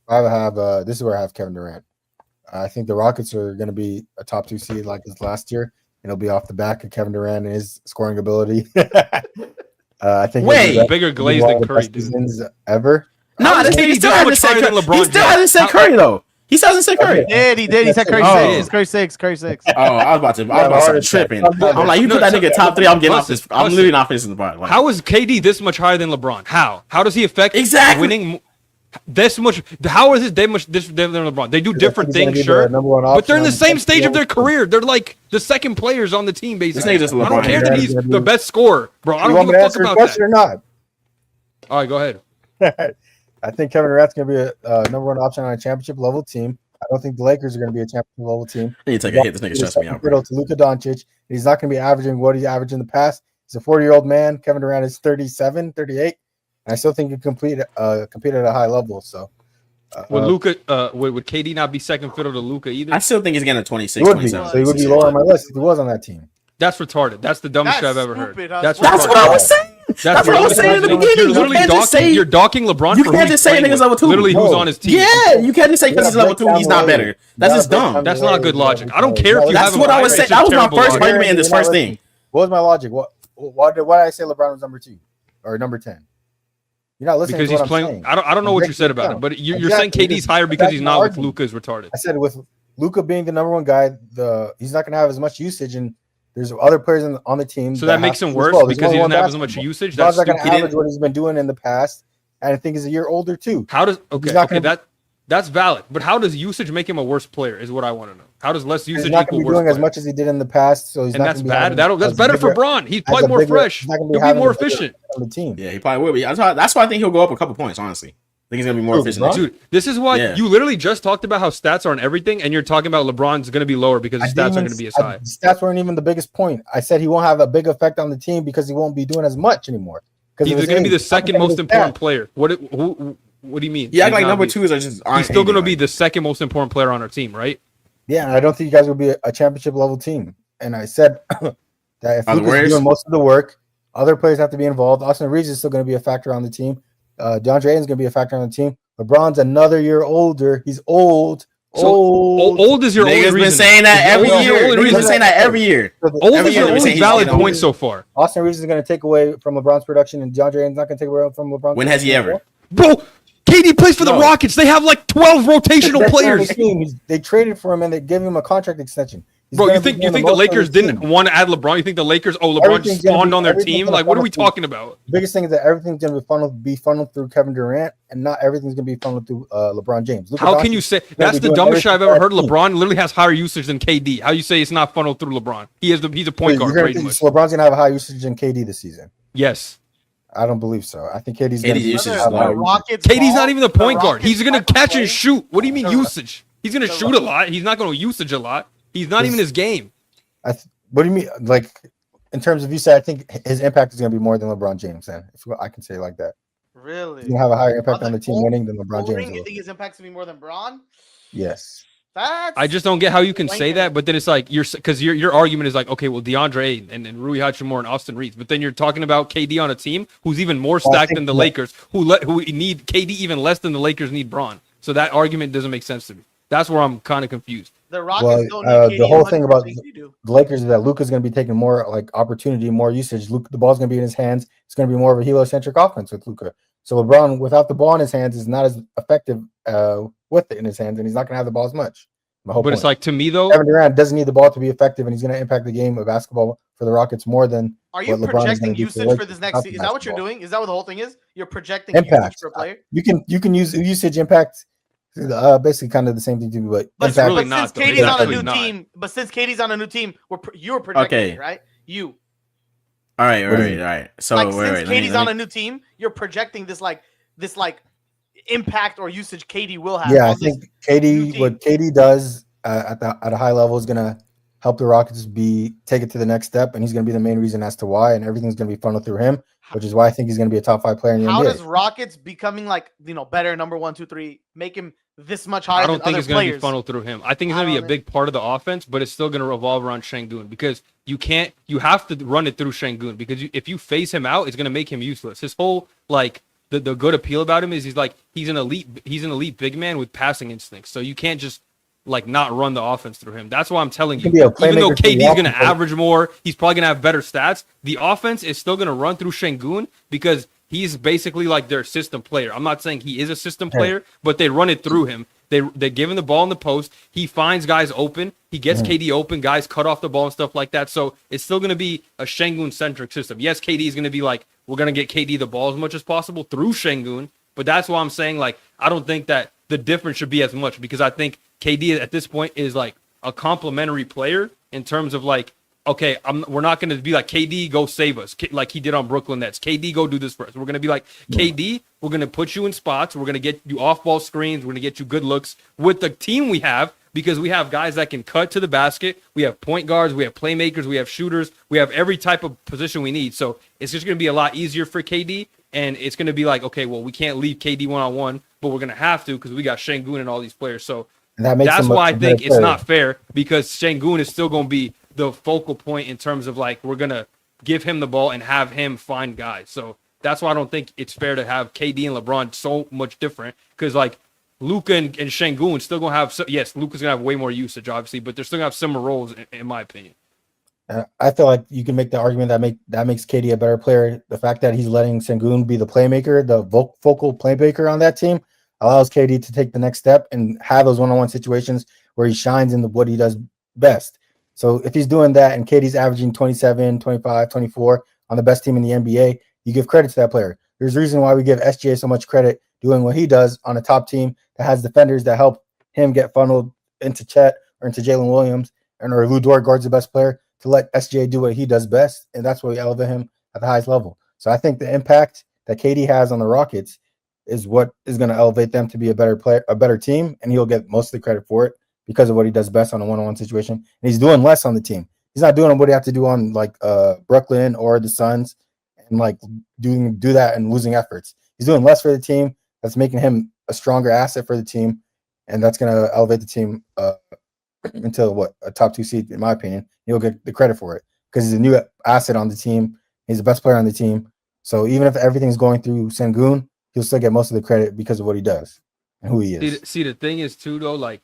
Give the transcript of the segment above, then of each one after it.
This is where I have Kevin Durant. I think the Rockets are going to be a top 2 seed like this last year. And it'll be off the back of Kevin Durant and his scoring ability. I think Way bigger glaze than Curry, dude. Seasons ever. No, he still hasn't said Curry. He still hasn't said Curry though. He still hasn't said Curry. He did. He said Curry 6. Curry 6. Oh, I was about to start tripping. I'm like, you put that nigga top 3. I'm getting off this. I'm literally not finishing the part. Like, how is KD this much higher than LeBron? How does he affect winning this much? How is it this much different than LeBron? They do different things, sure, but they're in the same stage of their career. They're like the second players on the team, basically. I don't care that he's the best scorer, bro. I don't give a fuck about that. Or not? All right, go ahead. I think Kevin Durant's going to be a number 1 option on a championship level team. I don't think the Lakers are going to be a championship level team. I need to take a hit. This nigga stressed me out, bro. To Luka Doncic. He's not going to be averaging what he's averaged in the past. He's a 40-year-old man. Kevin Durant is 37, 38. And I still think he compete at a high level. So would KD not be second fiddle to Luka either? I still think he's getting a 26, he would 27. be. So he would be lower on my list if he was on that team. That's retarded. That's the dumbest shit I've ever heard. That's what I was saying. That's what I was saying in the beginning. You're docking LeBron. You can't just say niggas level 2. Literally, who's on his team? Yeah, you can't just say because he's level 2, he's not better. That's just dumb. That's not good logic. I don't care if you have. That's what I was saying. That was my first argument in this first thing. What was my logic? Why did I say LeBron was number 2 or number 10? You're not listening because to what he's playing. saying. I don't know what you said about it, but you're saying KD's higher because he's not with Luka is retarded. I said with Luka being the number 1 guy, he's not going to have as much usage, and there's other players on the team. So that makes him worse because he doesn't have as much usage. That's not going to average what he's been doing in the past, and I think he's a year older too. How does that's valid, but how does usage make him a worse player? Is what I want to know. How does less usage equal worse? Doing as much as he did in the past, so he's not. And that's bad. That's better for Braun. He's probably more fresh. He'll be more efficient on the team. Yeah, he probably will be. That's why I think he'll go up a couple points. Honestly, I think he's gonna be more efficient. Dude, this is why you literally just talked about how stats aren't everything, and you're talking about LeBron's gonna be lower because his stats are gonna be as high. Stats weren't even the biggest point. I said he won't have a big effect on the team because he won't be doing as much anymore. He's going to be the second most important player. What do you mean? Yeah, like number 2s are just. He's still going to be the second most important player on our team, right? Yeah, I don't think you guys will be a championship level team. And I said that if Luka's doing most of the work, other players have to be involved. Austin Reeves is still going to be a factor on the team. DeAndre Ayton's going to be a factor on the team. LeBron's another year older. He's old. Old is your only reason. Been saying that every year. He's been saying that every year. Old is your only valid point so far. Austin Reeves is going to take away from LeBron's production, and DeAndre Ayton's not going to take away from LeBron's. When has he ever? Bro, KD plays for the Rockets. They have like 12 rotational players. They traded for him and they gave him a contract extension. Bro, you think the Lakers didn't want to add LeBron? You think the Lakers? LeBron just spawned on their team. Like, what are we talking about? The biggest thing is that everything's going to be funneled through Kevin Durant, and not everything's going to be funneled through LeBron James. How can you say that's the dumbest shit I've ever heard? LeBron literally has higher usage than KD. How you say it's not funneled through LeBron? He's a point guard. LeBron's going to have a high usage than KD this season. Yes. I don't believe so. I think KD's going to KD's not even the point guard. He's going to catch and shoot. What do you mean usage? He's going to shoot a lot. He's not going to usage a lot. He's not even his game. What do you mean? Like, in terms of usage, I think his impact is going to be more than LeBron James. Then, if I can say it like that. Really? He's going to have a higher impact on the team winning than LeBron James. You think his impact's going to be more than Braun? Yes. I just don't get how you can say that, but then it's like because your argument is like, okay, well, DeAndre and Rui Hachimura and Austin Reeves, but then you're talking about KD on a team who's even more stacked than the Lakers, who need KD even less than the Lakers need Braun. So that argument doesn't make sense to me. That's where I'm kind of confused. The Rockets don't need KD the whole thing about the Lakers is that Luka's going to be taking more like opportunity, more usage. The ball's going to be in his hands. It's going to be more of a heliocentric offense with Luka. So LeBron, without the ball in his hands, is not as effective with it in his hands, and he's not going to have the ball as much. But it's like, to me though, Kevin Durant doesn't need the ball to be effective, and he's going to impact the game of basketball for the Rockets more than. Are you projecting usage for this next season? Is that what you're doing? Is that what the whole thing is? You're projecting usage for a player. You can use usage impact. Basically, kind of the same thing to me, but really not. Since KD's on a new team, since KD's on a new team, you're projecting it, right? You. All right. So like, since KD's on a new team, you're projecting this impact or usage KD will have. Yeah, I think what KD does at a high level is going to help the Rockets take it to the next step, and he's going to be the main reason as to why, and everything's going to be funneled through him, which is why I think he's going to be a top 5 player in the NBA. How does Rockets becoming better number 1, 2, 3 make him this much higher? I don't think it's going to be funneled through him. I think it's going to be a big part of the offense, but it's still going to revolve around Şengün because you have to run it through Şengün because if you phase him out, it's going to make him useless. His whole the good appeal about him is he's an elite big man with passing instincts. So you can't just like not run the offense through him. That's why I'm telling you. Even though KD's going to average more, he's probably going to have better stats. The offense is still going to run through Şengün because he's basically like their system player. I'm not saying he is a system player, but they run it through him. They give him the ball in the post. He finds guys open. He gets KD open. Guys cut off the ball and stuff like that. So it's still going to be a Şengün-centric system. Yes, KD is going to be like, we're going to get KD the ball as much as possible through Şengün. But that's why I'm saying, like, I don't think that the difference should be as much because I think KD at this point is like a complementary player in terms of like, okay, we're not going to be like, KD, go save us, like he did on Brooklyn Nets. KD, go do this for us. We're going to be like, KD, we're going to put you in spots. We're going to get you off-ball screens. We're going to get you good looks with the team we have because we have guys that can cut to the basket. We have point guards. We have playmakers. We have shooters. We have every type of position we need. So it's just going to be a lot easier for KD, and it's going to be like, okay, well, we can't leave KD one-on-one, but we're going to have to because we got Şengün and all these players. So that's why I think it's not fair because Şengün is still going to be the focal point in terms of like we're gonna give him the ball and have him find guys. So that's why I don't think it's fair to have KD and LeBron so much different because like Luka and Şengün still gonna have yes, Luka's gonna have way more usage obviously, but they're still gonna have similar roles in my opinion. I feel like you can make the argument that makes KD a better player. The fact that he's letting Şengün be the playmaker, the focal playmaker on that team, allows KD to take the next step and have those one-on-one situations where he shines in what he does best. So if he's doing that and KD's averaging 27, 25, 24 on the best team in the NBA, you give credit to that player. There's a reason why we give SGA so much credit doing what he does on a top team that has defenders that help him get funneled into Chet or into Jalen Williams or Lou Dort guards the best player to let SGA do what he does best. And that's why we elevate him at the highest level. So I think the impact that KD has on the Rockets is what is going to elevate them to be a better player, a better team. And he'll get most of the credit for it because of what he does best on a one-on-one situation. And he's doing less on the team. He's not doing what he has to do on like Brooklyn or the Suns and like do that and losing efforts. He's doing less for the team. That's making him a stronger asset for the team. And that's going to elevate the team into a top 2 seed, in my opinion. He'll get the credit for it because he's a new asset on the team. He's the best player on the team. So even if everything's going through Şengün, he'll still get most of the credit because of what he does and who he is. See, the thing is too, though, like,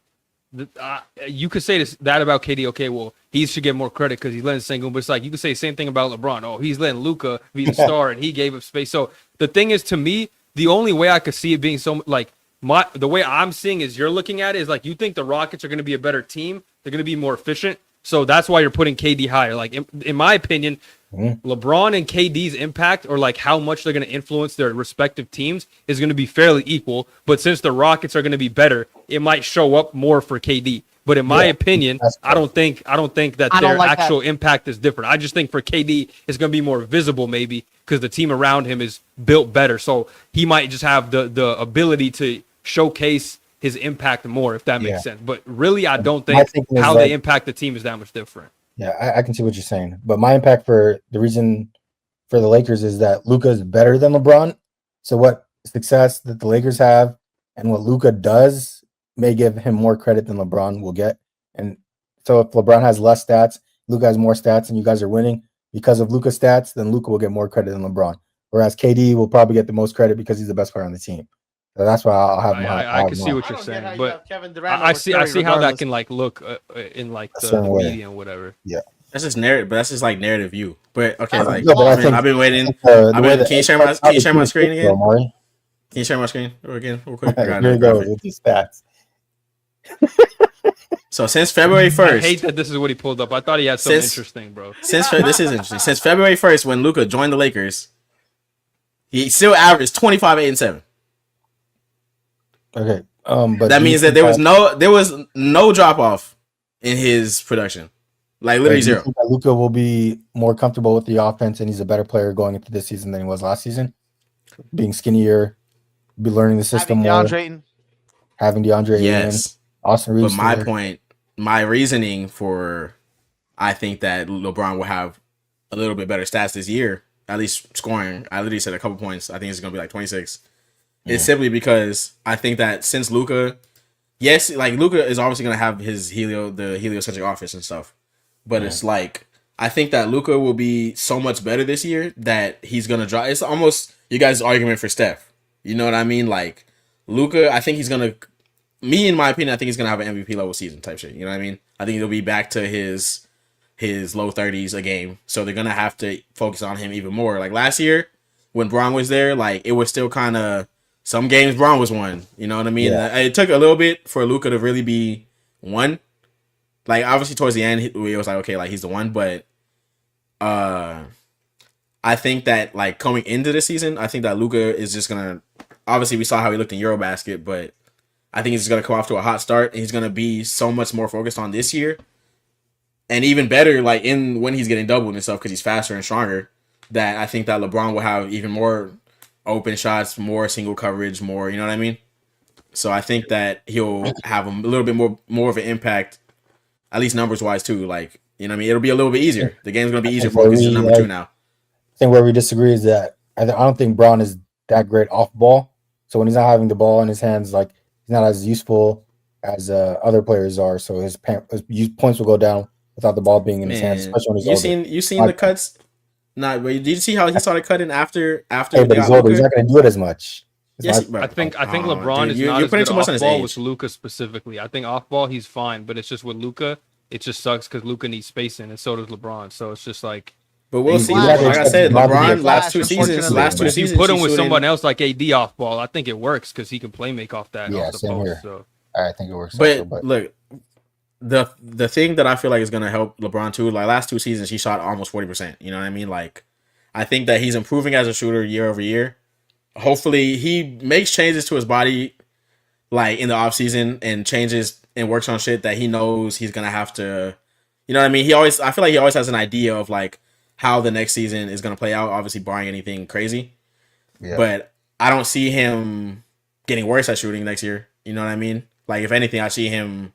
you could say that about KD. Okay, well, he should get more credit because he's letting Şengün, but it's like you could say the same thing about LeBron. Oh, he's letting Luka be the star and he gave up space. So the thing is, to me, the only way I could see it being so like the way I'm seeing is you're looking at it is like you think the Rockets are going to be a better team. They're going to be more efficient. So that's why you're putting KD higher. Like in my opinion, LeBron and KD's impact or like how much they're going to influence their respective teams is going to be fairly equal. But since the Rockets are going to be better, it might show up more for KD. But in my opinion, I don't think that their actual impact is different. I just think for KD, it's going to be more visible maybe because the team around him is built better. So he might just have the ability to showcase his impact more, if that makes sense. But really, I don't think how they impact the team is that much different. Yeah, I can see what you're saying. But my impact for the reason for the Lakers is that Luka is better than LeBron. So what success that the Lakers have and what Luka does may give him more credit than LeBron will get. And so if LeBron has less stats, Luka has more stats, and you guys are winning because of Luka's stats, then Luka will get more credit than LeBron. Whereas KD will probably get the most credit because he's the best player on the team. So that's why I'll have him. I can see what you're saying, but I see how that can like look in like the media and whatever. Yeah, that's just narrative, but that's just like narrative view. But okay, like I've been waiting. Can you share my screen again? Omari? Can you share my screen again real quick? Here you go with these stats. So since February 1st, I hate that this is what he pulled up. I thought he had something interesting, bro. This is interesting. Since February 1st, when Luka joined the Lakers, he still averaged 25, 8, and 7. Okay. But that means that there was no drop off in his production. Like literally zero. Luka will be more comfortable with the offense and he's a better player going into this season than he was last season. Being skinnier, be learning the system more. Having DeAndre yes. in, Austin Reeves. But my reasoning for I think that LeBron will have a little bit better stats this year, at least scoring. I literally said a couple points. I think it's gonna be like 26. It's simply because I think that since Luka, yes, like Luka is obviously gonna have his the heliocentric offense and stuff, but it's like I think that Luka will be so much better this year that he's gonna drop. It's almost you guys' argument for Steph. You know what I mean? Like Luka, I think he's gonna. Me, in my opinion, I think he's gonna have an MVP level season type shit. You know what I mean? I think he'll be back to his low 30s a game. So they're gonna have to focus on him even more. Like last year when Braun was there, like it was still kind of some games Braun was one. You know what I mean? Yeah. It took a little bit for Luka to really be one. Like obviously towards the end, it was like okay, like he's the one. But I think that like coming into the season, I think that Luka is just gonna. Obviously, we saw how he looked in Eurobasket, but I think he's just gonna come off to a hot start, and he's gonna be so much more focused on this year, and even better, like in when he's getting doubled and stuff because he's faster and stronger. That I think that LeBron will have even more open shots, more single coverage, more. You know what I mean? So I think that he'll have a little bit more of an impact, at least numbers wise too. Like you know what I mean? It'll be a little bit easier. The game's gonna be easier for him because he's number 2 now. I think where we disagree is that I don't think Braun is that great off ball. So when he's not having the ball in his hands, like he's not as useful as other players are. So his points will go down without the ball being in his hands, especially when he's older. You seen the cuts? Nah, but did you see how he started cutting after? Hey, but he's older. He's not going to do it as much. Yes, I think LeBron is not as good off ball with Luka specifically. I think off ball he's fine, but it's just with Luka, it just sucks because Luka needs spacing, and so does LeBron. So it's just like. But we'll see. Like I said, LeBron last two seasons. If you put him with someone else like AD off ball, I think it works because he can play make off that. Yeah, off the same post, here. So. I think it works. But look, the thing that I feel like is gonna help LeBron too, like last 2 seasons he shot almost 40%. You know what I mean? Like I think that he's improving as a shooter year over year. Hopefully he makes changes to his body like in the off season and changes and works on shit that he knows he's gonna have to. You know what I mean? I feel like he always has an idea of like how the next season is going to play out, obviously barring anything crazy. Yeah. But I don't see him getting worse at shooting next year. You know what I mean? Like, if anything, I see him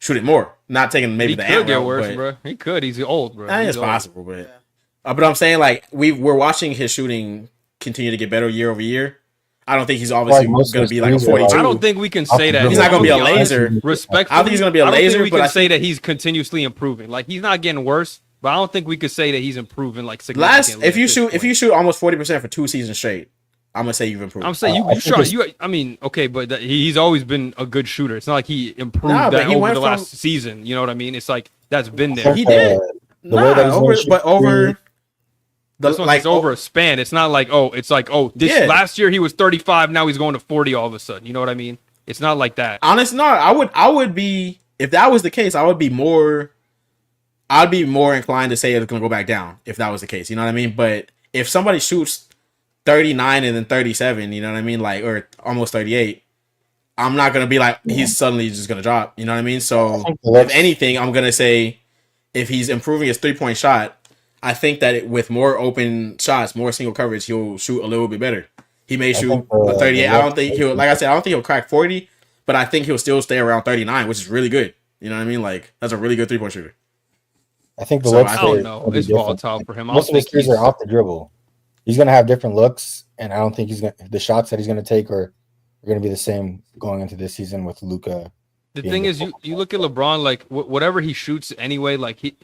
shooting more. Not taking maybe the could get worse, bro. He could. He's old, bro. It's possible, but I'm saying, like, we're watching his shooting continue to get better year over year. I don't think he's obviously going to be like a 42. I don't think we can say that. He's not going to be a laser. Respectfully, I don't think he's going to be a laser. We can say that he's continuously improving. Like, he's not getting worse. But I don't think we could say that he's improving like significantly. If you shoot almost 40% for 2 seasons straight, I'm gonna say you've improved. I'm saying you shot. I mean, okay, but he's always been a good shooter. It's not like he improved over the last season. You know what I mean? It's like that's been there. He did. Over a span. It's not like last year he was 35. Now he's going to 40 all of a sudden. You know what I mean? It's not like that. Honestly, no. I would be if that was the case. I'd be more inclined to say it's going to go back down if that was the case. You know what I mean? But if somebody shoots 39 and then 37, you know what I mean? Like, or almost 38, I'm not going to be like, he's suddenly just going to drop. You know what I mean? So if anything, I'm going to say if he's improving his 3-point shot, I think that with more open shots, more single coverage, he'll shoot a little bit better. He may shoot 38. I don't think I don't think he'll crack 40, but I think he'll still stay around 39, which is really good. You know what I mean? Like, that's a really good 3-point shooter. I think the looks. I don't know. It's volatile for him. Most of his threes are off the dribble. He's gonna have different looks, and I don't think the shots that he's gonna take are gonna be the same going into this season with Luka. The thing is, you look at LeBron, like whatever he shoots anyway, like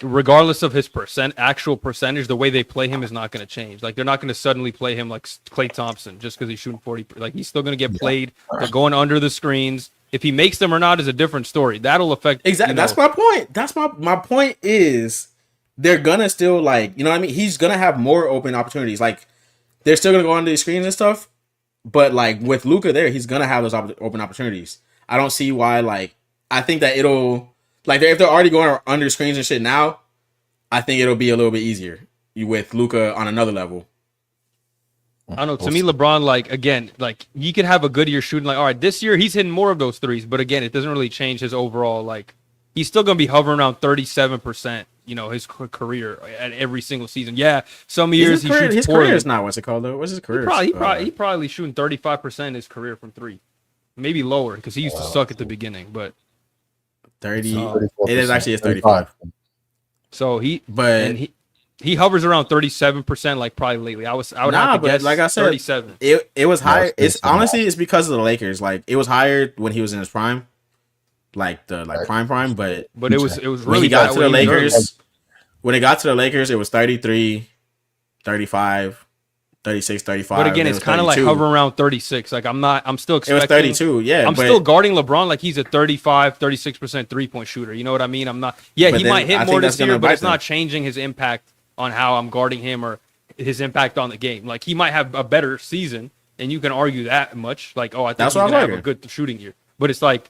regardless of his actual percentage, the way they play him is not going to change. Like they're not going to suddenly play him like Klay Thompson just because he's shooting 40. Like he's still going to get played. They're going under the screens. If he makes them or not is a different story. That'll affect exactly. That's my point. That's my point is they're gonna still like you know what I mean. He's gonna have more open opportunities. Like they're still gonna go under the screens and stuff. But like with Luka there, he's gonna have those open opportunities. I don't see why. Like I think that it'll like if they're already going under screens and shit now, I think it'll be a little bit easier with Luka on another level. I don't know. To me, LeBron, like, again, like, he could have a good year shooting. Like, all right, this year he's hitting more of those threes. But, again, it doesn't really change his overall, like, he's still going to be hovering around 37%, you know, his career at every single season. Yeah, some years he shoots his career is not what's it called, though? What's his career? He probably shooting 35% in his career from 3. Maybe lower because he used to suck at the beginning. But 30, it is actually 35. So he hovers around 37%, like probably lately. I would have to guess. Like I said, 37. It was higher. It's honestly it's because of the Lakers. Like it was higher when he was in his prime, like the prime. But it was really when he got to the Lakers. When it got to the Lakers, it was 33, 35, 36, 35. But again, it's kind of like hovering around 36. Like I'm still expecting. It was 32, yeah. I'm still guarding LeBron like he's a 35, 36% 3-point shooter. You know what I mean? I'm not. Yeah, he might hit more this year, but it's not changing his impact on how I'm guarding him or his impact on the game. Like he might have a better season, and you can argue that much. Like, I think he's gonna have a good shooting year. But it's like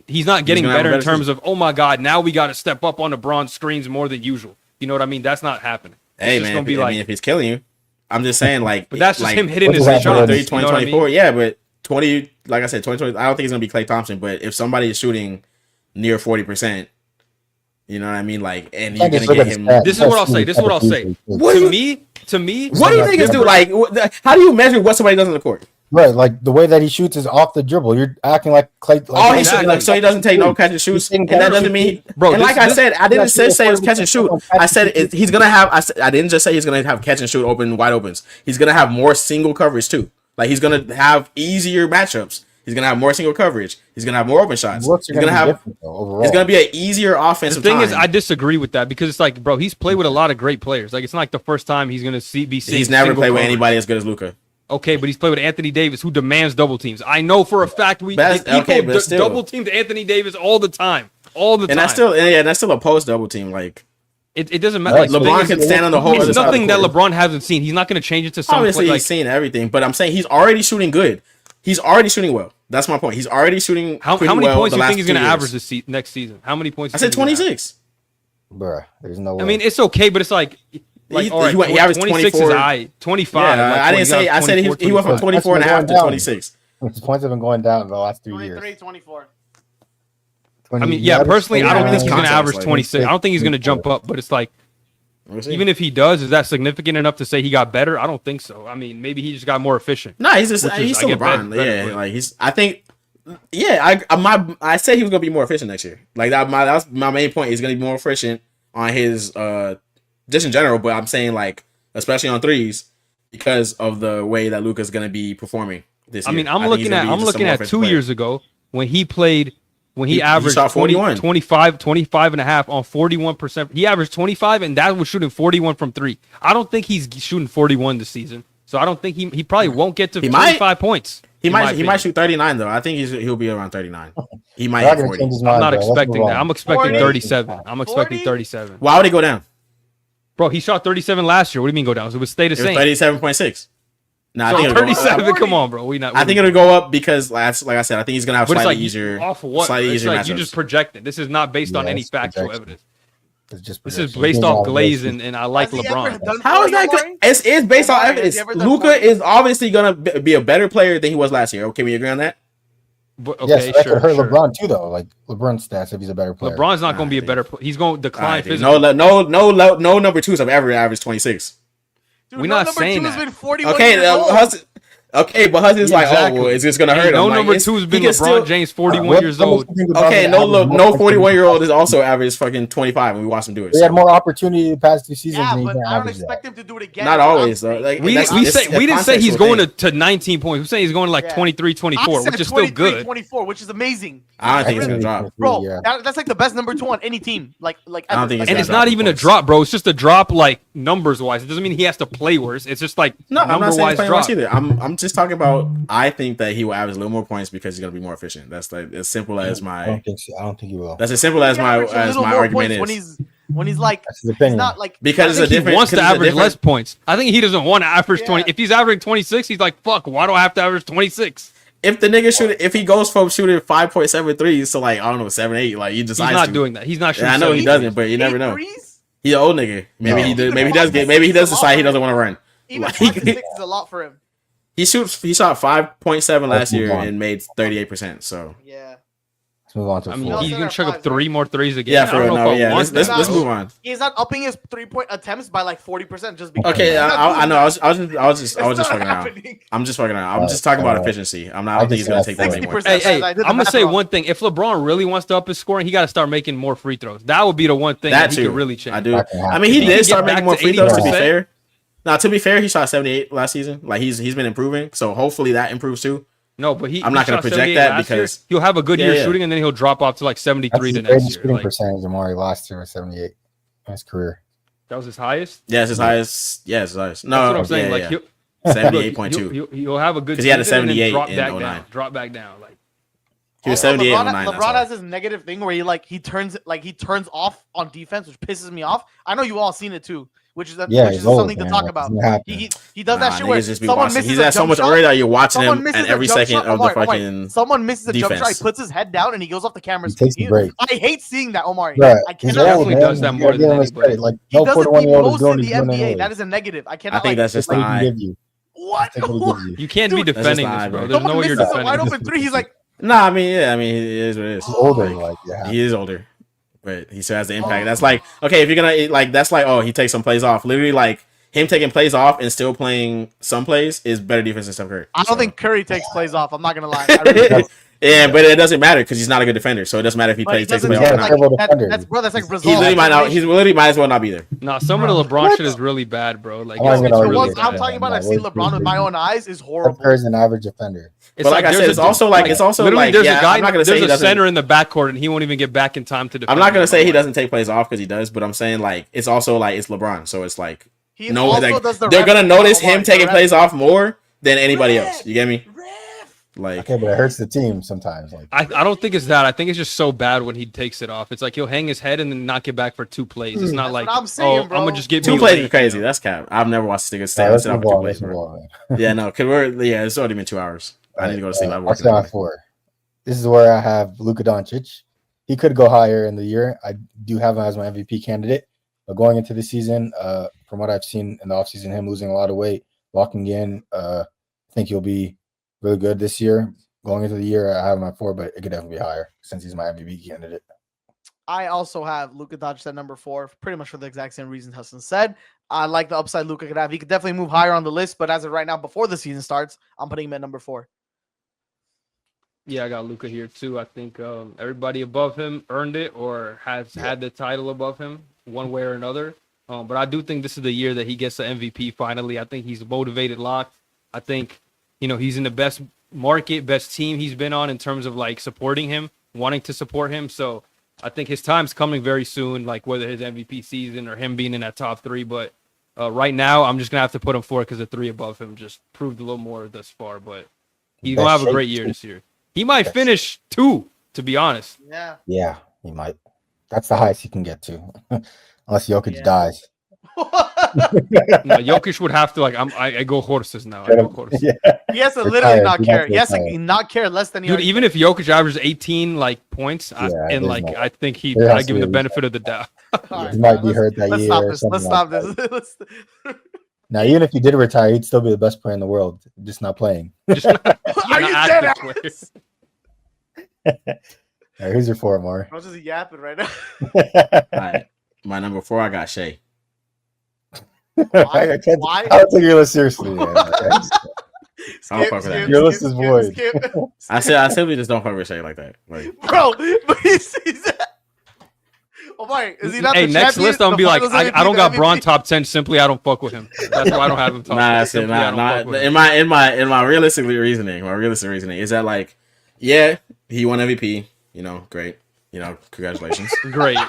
he's not getting better in terms of, oh my God, now we got to step up on LeBron's screens more than usual. You know what I mean? That's not happening. Hey man, if he's killing you. I'm just saying, like, but that's just like, him hitting his shot. 2024, I mean? Yeah, but 20, like I said, 2020. I don't think it's gonna be Klay Thompson, but if somebody is shooting near 40%, you know what I mean? Like, and you're gonna get him. This is what I'll say. To me, what do you think is do? Like, how do you measure what somebody does on the court? Right, like the way that he shoots is off the dribble. You're acting like Klay. Like, so he doesn't take no catch and shoots, and that doesn't mean. Bro, and like I said, I didn't say it was catch and shoot. I said he's gonna have. I didn't just say he's gonna have catch and shoot wide opens. He's gonna have more single coverage too. Like he's gonna have easier matchups. He's gonna have more single coverage. He's gonna have more open shots. He's gonna have. It's gonna be an easier offensive. The thing is, I disagree with that because it's like, bro, he's played with a lot of great players. Like it's not like the first time he's gonna be seeing. He's never played with anybody as good as Luka. Okay, but he's played with Anthony Davis, who demands double teams. I know for a fact double teamed Anthony Davis all the time, And that's still a post double team. Like it doesn't matter. Like, LeBron can stand on the whole. It's nothing that LeBron hasn't seen. He's not going to change it to some. Obviously, he's seen everything, but I'm saying he's already shooting good. He's already shooting well. That's my point. He's already shooting. How many points do you think he's going to average next season? How many points? I said 26. Bruh, there's no way. I mean, it's okay, but it's like. Like, all right, he averaged 24. 25. Yeah, I didn't say. I said he went from 24 and a half to 26. His points have been going down in the last 3 years. 23, 24. I mean, yeah, personally, I don't think he's going to average 26. I don't think he's going to jump up, but it's like, even if he does, is that significant enough to say he got better? I don't think so. I mean, maybe he just got more efficient. No, he's still LeBron. Yeah, like I think. Yeah, I said he was going to be more efficient next year. Like that was my main point. He's going to be more efficient on his just in general, but I'm saying like especially on threes because of the way that Luka's going to be performing this year. I mean, I'm looking at 2 years ago when he played when he averaged 41. 25 and a half on 41%. He averaged 25 and that was shooting 41 from 3. I don't think he's shooting 41 this season. So I don't think he probably won't get to 25 points. He might shoot 39 though. I think he'll be around 39. He might hit 40. I'm not expecting that. I'm expecting 37. I'm expecting 37. Why would he go down? Bro, he shot 37 last year. What do you mean go down? So it would stay the same. 37.6. No, I think 37. Come on, bro. I think it'll go up because, like I said, I think he's gonna have slightly easier. Off of what? Slightly easier like matchups. you just projected. This is not based on any factual evidence. This is based off glaze, and I like LeBron. How is that? It's based on evidence. Luka is obviously gonna be a better player than he was last year. Okay, we agree on that. But, okay, yes, that could hurt LeBron too, though. Like LeBron's stats, if he's a better player. LeBron's not going to be a better player. He's going to decline physically. No number twos have ever averaged 26. Dude, we're not saying that. Okay, but Hudson's like, oh, well, it's just gonna hurt him. No number two has been LeBron James, 41 years old. Okay, no 41-year-old is also averaged fucking 25 when we watch him do it. He had more opportunity the past 2 seasons. Yeah, but I don't expect him to do it again. Not always, though. Like, we didn't say he's going to 19 points. We say he's going to like 23, 24, which is still good. 24, which is amazing. I don't think he's gonna drop, bro. That's like the best number 2 on any team. Like I don't think. And it's not even a drop, bro. It's just a drop, like numbers wise. It doesn't mean he has to play worse. It's just like number wise drop. Either. I'm just talking about. I think that he will average a little more points because he's gonna be more efficient. That's like as simple as my. I don't think so. I don't think he will. That's as simple as my argument is. When he's like, he's not like because it's a different. He wants to average less points. I think he doesn't want to average 20. If he's averaging 26, he's like, fuck. Why do I have to average 26? If the nigga if he goes from shooting 5.7 threes to like I don't know 7-8, like he decides. He's not doing that. He's not shooting. I know he doesn't, but you never know. He's an old nigga. Maybe he does. Maybe he does decide he doesn't want to run. Even 6 is a lot for him. He shot 5.7 last year and made 38%. So yeah. Let's move on to. I mean, he's gonna chuck up 3 more threes again. Yeah, for no, yeah. Let's move on. He's not upping his 3-point attempts by like 40% just because. Okay, I know. I was just fucking around. I'm just fucking around. I'm just talking about efficiency. I don't think he's gonna take that anymore. Hey, I'm gonna say one thing. If LeBron really wants to up his scoring, he got to start making more free throws. That would be the one thing that he could really change. I do. I mean, he did start making more free throws. To be fair. Now, to be fair, he shot 78 last season. Like he's been improving, so hopefully that improves too. No, but I'm not going to project that because he'll have a good year shooting, and then he'll drop off to like 73 the next year. Shooting percentage, Omari last year was 78 in his career. That was his highest. Yeah, it's his highest. Yeah, it's his highest. No, that's what I'm saying. 78.2. He'll have a good because he had a season and then 78 drop in back 09. down. Drop back down. Like he was 78 in 09. LeBron has this negative thing where he turns off on defense, which pisses me off. I know you all seen it too, which is something to talk about. He does that shit where someone misses he's a at so much already that you're watching him and every second of the fucking someone misses a jump shot, he defense. puts his head down and he goes off the camera. I hate seeing that, Omari. Right. I He's cannot. definitely does that more than anybody. Like He does it the 41-year-old most is doing in the he's doing NBA. anyway. That is a negative. I cannot. I think that's just give you. What? You can't be defending this, bro. There's no way you're defending. Wide open three. He's like, nah. I mean, it is what it is. He's older, he is older, but he still has the impact. That's like, okay, if you're gonna that's like, oh, he takes some plays off. Literally, like him taking plays off and still playing some plays is better defense than Steph Curry. I don't think Curry takes plays off. I'm not gonna lie. I really don't. Yeah, but it doesn't matter because he's not a good defender, so it doesn't matter if he takes plays off. That's like Brazil. He literally might as well not be there. Nah, some of the LeBron shit is really bad, bro. Like I'm talking about. I've seen LeBron with my own eyes is horrible. Curry's an average defender. But like I said, it's also like there's a guy. There's a center in the backcourt, and he won't even get back in time to defend. I'm not gonna say he doesn't take plays off because he does, but I'm saying like it's also like it's LeBron, so it's like they're gonna notice him taking plays off more than anybody else. You get me? Like, okay, but it hurts the team sometimes. Like I don't think it's that. I think it's just so bad when he takes it off. It's like he'll hang his head and then not get back for 2 plays. It's not like I'm saying, I'm gonna just get 2 plays is crazy. That's cap. I've never watched a nigga stay up for 2 plays. Yeah, no, because it's already been 2 hours. I need to go to sleep. I'm working on 4. This is where I have Luka Doncic. He could go higher in the year. I do have him as my MVP candidate. But going into the season, from what I've seen in the offseason, him losing a lot of weight, locking in, I think he'll be really good this year. Going into the year, I have him at 4, but it could definitely be higher since he's my MVP candidate. I also have Luka Doncic at number 4, pretty much for the exact same reasons Hassan said. I like the upside Luka could have. He could definitely move higher on the list, but as of right now, before the season starts, I'm putting him at number 4. Yeah, I got Luka here too. I think everybody above him earned it or has had the title above him one way or another. But I do think this is the year that he gets the MVP finally. I think he's motivated, locked. I think, he's in the best market, best team he's been on in terms of like supporting him, wanting to support him. So I think his time's coming very soon, like whether his MVP season or him being in that top 3. But right now, I'm just going to have to put him 4 because the 3 above him just proved a little more thus far. But he's going to have a great year this year. He might finish 2, to be honest. Yeah, he might. That's the highest he can get to, unless Jokic dies. No, Jokic would have to I go horses now. Yeah. He has to literally not care. He has to not care less than dude. Even if Jokic averages 18 points, I think I give him the benefit of the doubt. He might be hurt that year. Let's stop this. Now, even if he did retire, he'd still be the best player in the world, just not playing. Are you dead? All right, who's your 4, Omar? I'm just yapping right now. All right, my number 4, I got Shea. Why? I don't take your list seriously. Man. Your list is void. I simply just don't fuck with Shea like that. Like, bro, but he's Omari, is he not the next champion? list, I'm gonna be like, I don't got Braun top 10. Simply, I don't fuck with him. That's why I don't have him top 10. In my realistic reasoning is that like, yeah, he won MVP. Great. Congratulations. Great.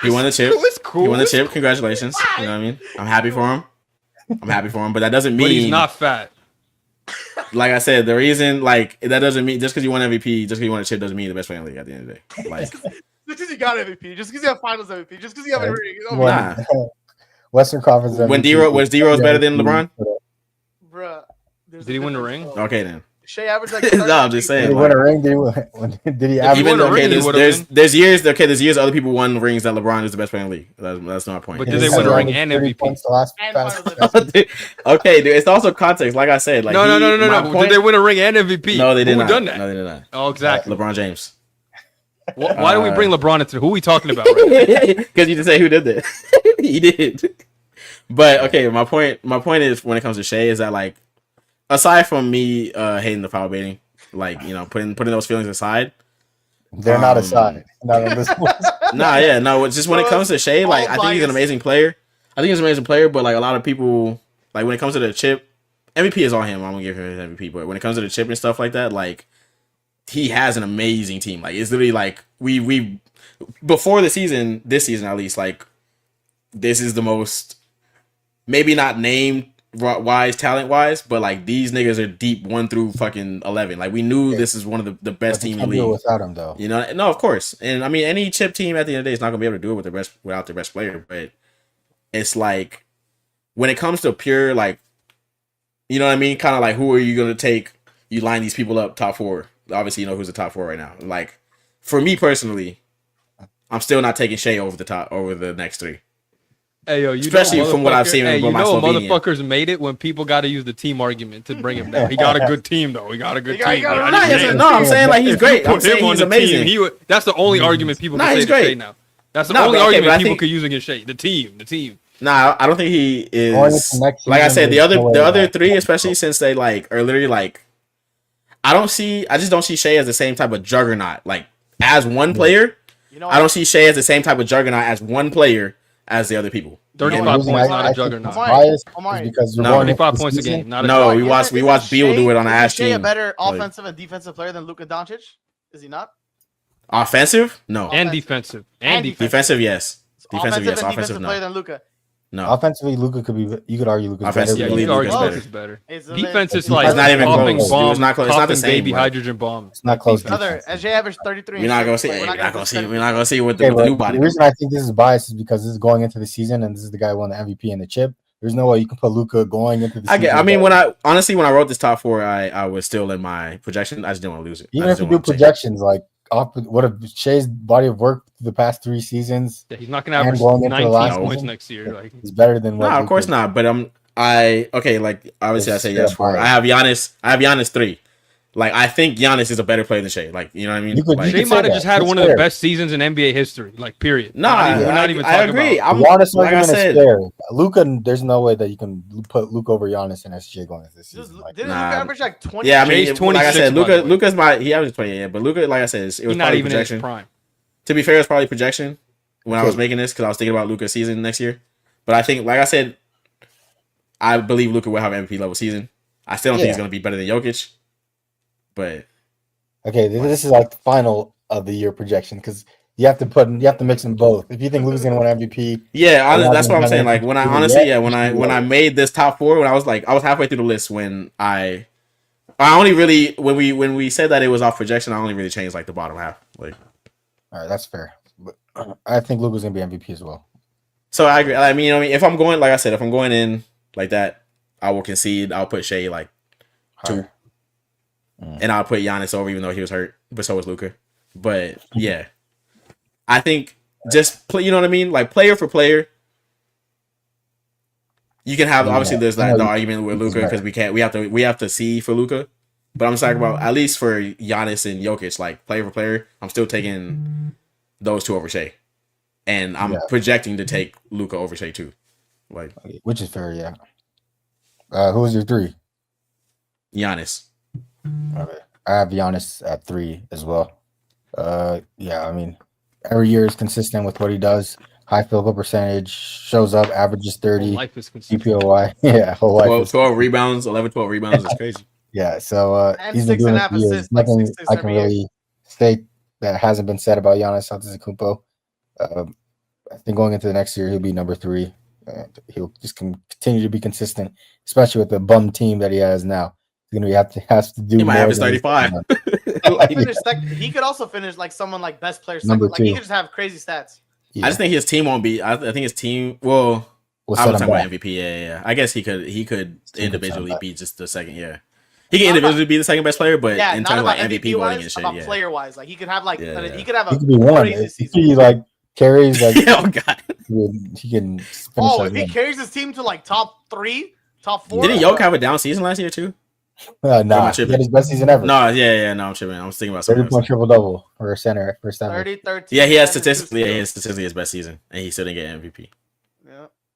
He won the chip. Cool. He won the chip. Congratulations. You know what I mean? I'm happy for him. But that doesn't mean he's not fat. Like I said, the reason that doesn't mean just because you won MVP, just because you won a chip doesn't mean you're the best player in the league at the end of the day. Like just because you got MVP, just because you have Finals MVP, just because you have a ring. Nah. Western Conference MVP. When D-Rose better than LeBron? Bruh. Did he win the ring? Okay then. Shea averaged no, I'm just saying. Did he win a ring? Did he average a ring? There's years other people won rings that LeBron is the best player in the league. That's not my point. But did they win a ring and MVP? Okay, dude. It's also context. Like I said, like no. Did they win a ring and MVP? No, they did not. Done that? No, they did not. Oh, exactly. LeBron James. Why do we bring LeBron into who are we talking about? Because you just say who did that. He did. But okay, my point is when it comes to Shea is that like, aside from me hating the foul baiting, like putting those feelings aside, they're not aside. Not on this list. It's just when it comes to Shea, like I think he's an amazing player. But like a lot of people, like when it comes to the chip, MVP is all him. I'm gonna give him his MVP. But when it comes to the chip and stuff like that, like he has an amazing team. Like it's literally like we before this season at least, like this is the most maybe not named wise, talent wise, but like these niggas are deep 1 through fucking 11. Like we knew this is one of the best team in the league. Without him though, you know, no, of course. And I mean, any chip team at the end of the day is not gonna be able to do it without their best player. But it's like when it comes to pure like, you know what I mean? Kind of like who are you gonna take? You line these people up top 4. Obviously, you know who's the top 4 right now. Like for me personally, I'm still not taking Shea over the next 3. Hey yo, especially from what I've seen. Hey, motherfuckers made it when people got to use the team argument to bring him down. He got a good team though. He got a good team. No, I'm saying like he's great. I'm saying he's amazing. That's the only argument people can say to Shea now. That's the only argument people could use against Shea. The team. Nah, I don't think he is. Like I said, the other 3, especially since they like are literally like, I just don't see Shea as the same type of juggernaut. Like as one player, I don't see Shea as the same type of juggernaut as one player as the other people. 35 points, not a juggernaut. Because 35 points a game. We watched Beal do it on the Ash team. Is he a better offensive and defensive player than Luka Doncic? Is he not? Offensive? No. And defensive. Defensive, yes. Offensive player than Luka. No. Offensively, Luka could be. You could argue Luka's better. Yeah, you could argue Luka's better. Defense is like it's not even popping close. bombs, It's not close. It's not the same. Baby hydrogen bomb. It's not close. SJ averaged 33. We're not gonna see. We're not gonna see what the new body. The reason I think this is biased is because this is going into the season, and this is the guy who won the MVP and the chip. There's no way you can put Luka going into the season. I mean, when I wrote this top 4, I was still in my projection. I just didn't want to lose it. Even if you do projections, like what if Shea's body of work the past 3 seasons? Yeah, he's not gonna average 19 points next year. Like he's better than what. No, of course not. But like obviously I say yes for. I have Giannis 3. Like I think Giannis is a better player than Shea. Like you know what I mean? Shea might have just had one of the best seasons in NBA history. Like period. No, we're not even talking agree. about. Giannis like I said, is fair. Luka, there's no way that you can put Luka over Giannis and SJ going into this season. Didn't Luka average like 20? Yeah, I mean, like I said, Luka's he averages 20. Yeah, but Luka, like I said, it was not even projection. in his prime. To be fair, it's probably projection when I was making this because I was thinking about Luka's season next year. But I think, like I said, I believe Luka will have an MVP level season. I still don't think he's going to be better than Jokic. But okay, this is like the final of the year projection because you have to mix them both. If you think Luka's going to win MVP, that's what I'm saying. Like when I made this top 4, when I was halfway through the list when I only really when we said that it was off projection, I only really changed like the bottom half. Like, all right, that's fair. But I think Luka's going to be MVP as well. So I agree. I mean, if I'm going, like I said, if I'm going in like that, I will concede. I'll put Shea like 2. And I'll put Giannis over, even though he was hurt, but so was Luka. But yeah, I think just play. You know what I mean? Like player for player, you can have. Obviously, there's like the argument with Luka because we have to see for Luka. But I'm talking about at least for Giannis and Jokic, like player for player, I'm still taking those 2 over Shea, and I'm projecting to take Luka over Shea too. Like, which is fair, yeah. Who was your 3? Giannis. Okay. I have Giannis at 3 as well. Yeah, I mean, every year is consistent with what he does. High field goal percentage, shows up, averages 30. Life is consistent. DPOY. Yeah, whole life. 12 rebounds, 12 rebounds. That's crazy. Yeah, so he's been doing it for years. Nothing I can really say that hasn't been said about Giannis Antetokounmpo. I think going into the next year, he'll be number 3. And he'll just continue to be consistent, especially with the bum team that he has now. He's gonna has to do. He might have his 35. He could also finish like someone like best player. Number like 2. He could just have crazy stats. Yeah. I just think his team won't be. I think his team. Well, I was talking about MVP. Yeah. I guess he could individually be just the second. Yeah, he can individually be the second best player, but in terms of like MVP voting and shit, about player wise, like he could have like he could have he could be one. He could like carries like. Oh god. He can. If he carries his team to like top 3, top 4. Didn't Yoke have a down season last year too? Nah, he had his best season ever. No, no, I'm tripping. I was thinking about something. 30-point triple-double for a center. 30, 13. Yeah, he has statistically his best season, and he still didn't get MVP.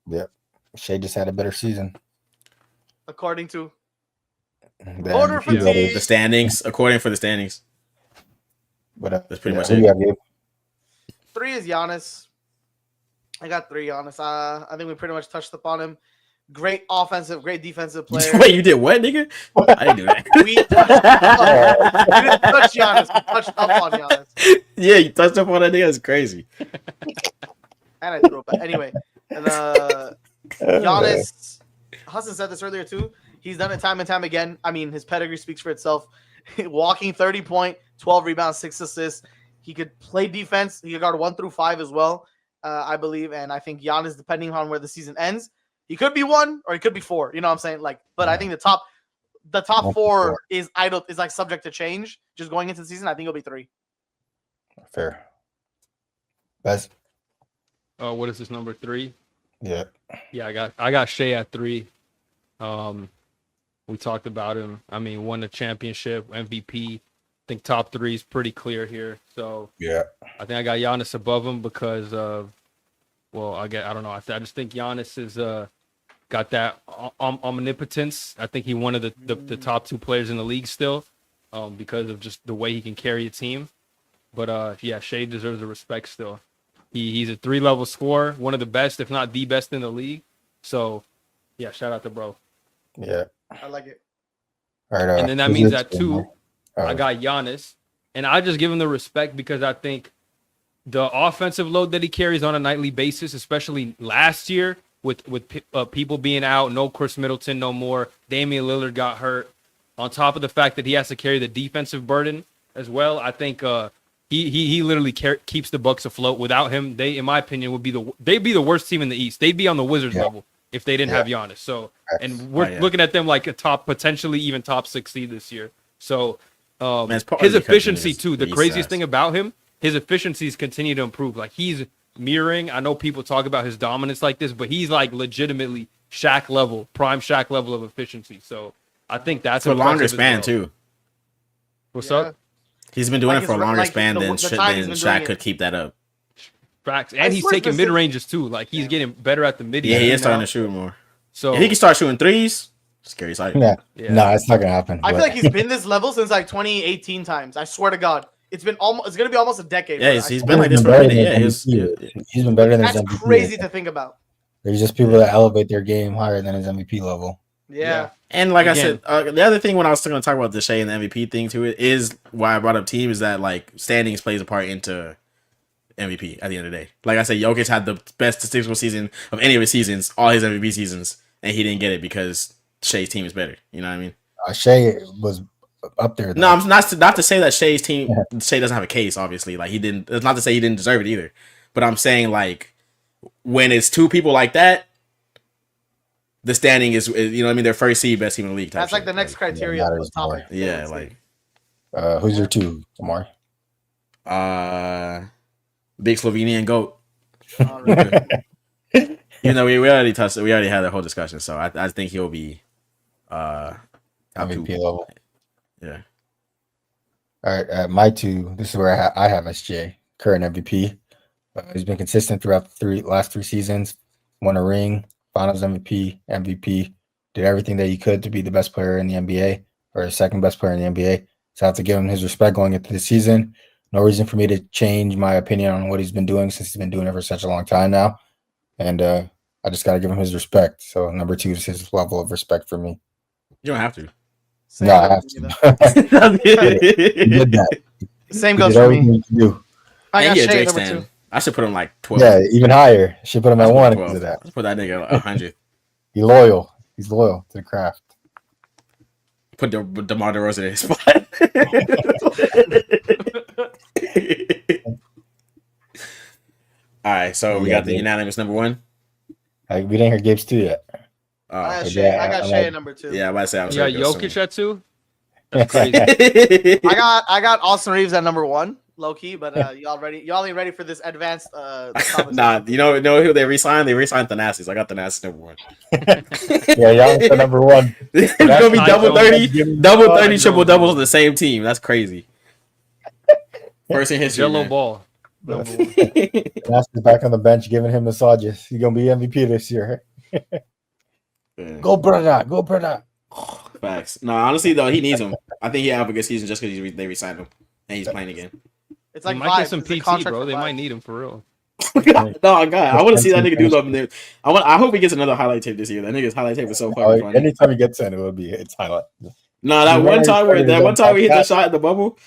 Yep. Shea just had a better season. According to the standings, according for the standings. But that's pretty much it. 3 is Giannis. I got 3 Giannis. I think we pretty much touched upon him. Great offensive, great defensive player. Wait, you did what, nigga? I didn't do that. We didn't touch Giannis. We touched up on Giannis. Yeah, you touched up on that nigga. That's crazy. And I threw it back. Anyway, and Giannis, Hassan said this earlier too. He's done it time and time again. I mean, his pedigree speaks for itself. Walking 30 point, 12 rebounds, 6 assists. He could play defense. He could guard 1 through 5 as well, I believe. And I think Giannis, depending on where the season ends, he could be 1 or he could be 4. You know what I'm saying? Like, but I think the top 4 is like subject to change. Just going into the season, I think it'll be 3. Fair. Best. Oh, what is this number 3? Yeah. Yeah, I got Shea at 3. We talked about him. I mean, won the championship, MVP. I think top 3 is pretty clear here. So yeah, I think I got Giannis above him because of, well, I don't know. I just think Giannis is got that omnipotence. I think he's one of the top 2 players in the league still, because of just the way he can carry a team. But yeah, Shea deserves the respect still. He's a 3-level scorer, one of the best, if not the best in the league. So yeah, shout out to bro. Yeah, I like it. All right, and then that means at 2, I got Giannis, and I just give him the respect because I think the offensive load that he carries on a nightly basis, especially last year with people being out, no Chris Middleton no more, Damian Lillard got hurt, on top of the fact that he has to carry the defensive burden as well. I think he literally keeps the Bucks afloat. Without him, they, in my opinion, they'd be the worst team in the East. They'd be on the Wizards level if they didn't have Giannis. So, and we're looking at them like a potentially even top 6 seed this year. So, his efficiency too. The craziest thing about him, his efficiencies continue to improve. Like, he's mirroring. I know people talk about his dominance like this, but he's like legitimately Shaq level, prime Shaq level of efficiency. So I think that's for a longer span too. What's up? He's been doing it for a longer span than Shaq could keep that up. Facts. And he's taking mid ranges too. Like, he's getting better at the mid. Yeah, he is starting to shoot more. So if he can start shooting threes, scary sight. Yeah. No, it's not gonna happen. I feel like he's been this level since like 2018 times. I swear to God, it's gonna be almost a decade. Yeah, he's been like this for a minute. Yeah, he's been better than his MVP. That's crazy to think about. There's just people that elevate their game higher than his MVP level. Yeah. And like I said, the other thing when I was going to talk about the Shea and the MVP thing to it is why I brought up team is that like standings plays a part into MVP at the end of the day. Like I said, Jokic had the best statistical season of any of his seasons, all his MVP seasons, and he didn't get it because Shea's team is better. You know what I mean? Shea was up there. Though. No, I'm not to say that Shea doesn't have a case. Obviously, like he didn't. It's not to say he didn't deserve it either. But I'm saying like when it's 2 people like that, the standing is you know what I mean. They're first seed, best team in the league. That's like the next criteria. Yeah, like who's your 2, Omari? Big Slovenian goat. You know, we already had that whole discussion, so I think he'll be MVP level. Yeah. All right, my 2. This is where I have SJ, current MVP. He's been consistent throughout the last 3 seasons. Won a ring, Finals MVP. Did everything that he could to be the best player in the NBA, or the second best player in the NBA. So I have to give him his respect going into the season. No reason for me to change my opinion on what he's been doing since he's been doing it for such a long time now. And I just got to give him his respect. So number 2 is his level of respect for me. You don't have to. No, I have to. He did that. Same goes for me. I got Shea number 2. I should put him like 12. Yeah, even higher. Should put him at 1 because of that. Let's put that nigga 100. He's loyal. He's loyal to the craft. Put DeMar DeRozan in his spot. All right, so we got the unanimous number 1. We didn't hear Gabe's 2 yet. I got Shea at number 2. Yeah, I might say I was. Yeah, Jokic at 2. That's crazy. I got Austin Reeves at number 1, low key, but y'all ain't ready for this advanced Nah, you know who they re-signed? They re-signed Thanasis. I got Thanasis number 1. Yeah, y'all the number 1. It's gonna be double 30 triple doubles on the same team. That's crazy. First in history. Yellow ball. Thanasis back on the bench, giving him massages. He's gonna be MVP this year. Go brother. Facts. No, honestly though, he needs him. I think he'll have a good season just because they re-signed him and he's playing again. It's like he might get some PT, bro. They might need him for real. No, God, I want to see that nigga do something. I hope he gets another highlight tape this year. That nigga's highlight tape is so fucking funny. Anytime he gets in, it will be its highlight. No, that one time we hit the shot in the bubble.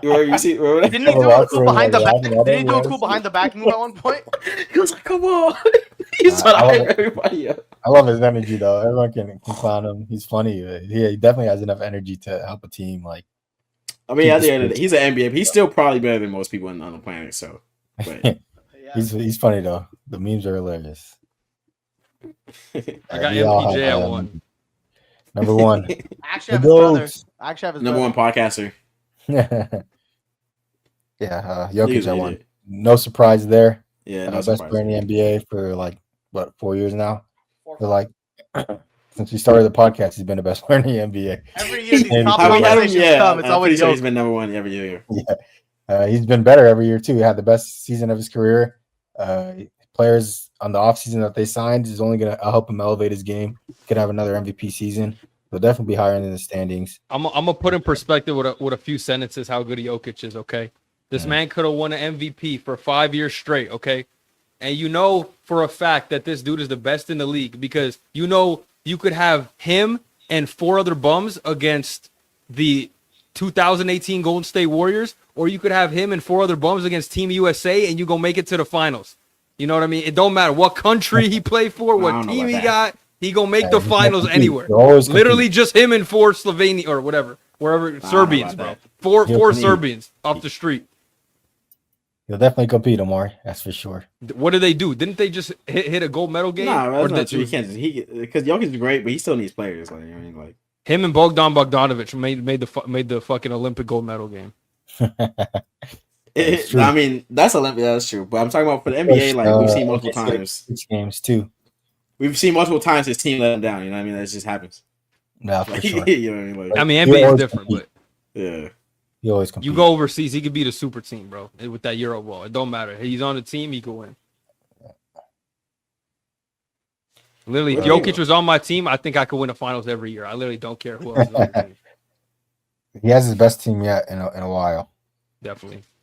You see, didn't he do a cool behind the back? Didn't he do a cool behind the back move at one point? He was like, "Come on." He's trying to hype everybody up. I love his energy though. Everyone can clown him. He's funny. He definitely has enough energy to help a team. Like, I mean, at the end of the day, he's an NBA. He's still probably better than most people on the planet. So, but. He's funny though. The memes are hilarious. I got MPJ at 1. Number 1. I actually have his brother. I actually have his number 1 podcaster. Jokic at 1. No surprise there. Yeah, no best player in the NBA for like 4 years now. For like since we started the podcast, he's been the best player in the NBA. Every year these top conversations come, it's always he's been number 1 every year. Yeah. He's been better every year too. He had the best season of his career. Players on the offseason that they signed is only going to help him elevate his game. Could have another MVP season. He'll definitely be higher in the standings. I'm gonna put in perspective with a few sentences how good Jokic is. Okay, this man could have won an MVP for 5 years straight. Okay, and you know for a fact that this dude is the best in the league because you know you could have him and 4 other bums against the 2018 Golden State Warriors, or you could have him and 4 other bums against Team USA, and you go make it to the finals. You know what I mean? It don't matter what country he played for, what team he got. He gonna make the finals anywhere. Literally just him and 4 Slovenia or whatever, wherever Serbians, bro. Four Serbians off the street. He'll definitely compete, Omari. That's for sure. What did they do? Didn't they just hit a gold medal game? No, that's not true. He can't just because Jokic is great, but he still needs players. Like, I mean, like him and Bogdanovich made the fucking Olympic gold medal game. I mean, that's Olympic. That's true. But I'm talking about for the NBA. Like we've seen multiple times. 6 games too. We've seen multiple times his team let him down. You know what I mean? That just happens. No, for sure. You know what I mean? Like, I mean, NBA is different, but yeah, he always compete. You go overseas, he could beat a super team, bro. With that Euro ball, it don't matter. He's on the team, he could win. Literally, if Jokic was on my team, I think I could win the finals every year. I literally don't care who else is on the team. He has his best team yet in a while. Definitely.